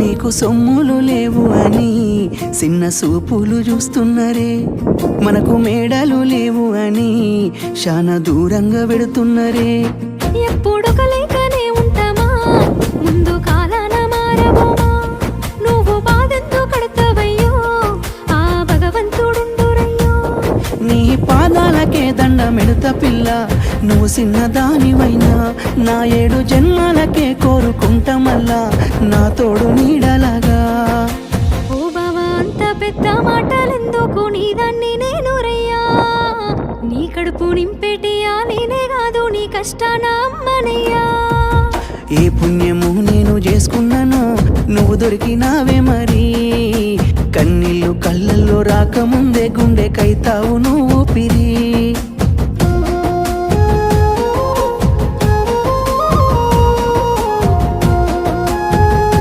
నీకు సొమ్ములు లేవు అని చిన్న సూపులు చూస్తున్నరే, మనకు మేడలు లేవు అని శానా దూరంగా పెడుతున్నరే. ఎప్పుడు కలేకనే ఉంటామా, ముందు కాలాన మారబోమా. నువ్వు బాధెంతో కడతావయ్యో, ఆ భగవంతుడుండురయ్యో. నీ పాదాలకే దండమెడుత పిల్ల, నువ్వు చిన్నదానివైనా నా 7 జన్మాలకే కోరుకుంటా మళ్ళా నా తోడు నీడలాగా. ఓ బావా అంత పెద్ద మాటలెందుకు, నీదాన్ని నేను రయ్యా. నీ కడుపు నింపేటియా నేనే కాదు, నీ కష్టాన అమ్మనయ్యా. ఏ పుణ్యము నేను చేసుకున్నానో నువ్వు దొరికినావే మరి, కన్నీళ్ళు కళ్ళల్లో రాకముందే గుండెకైతావు నువ్వు పిరి.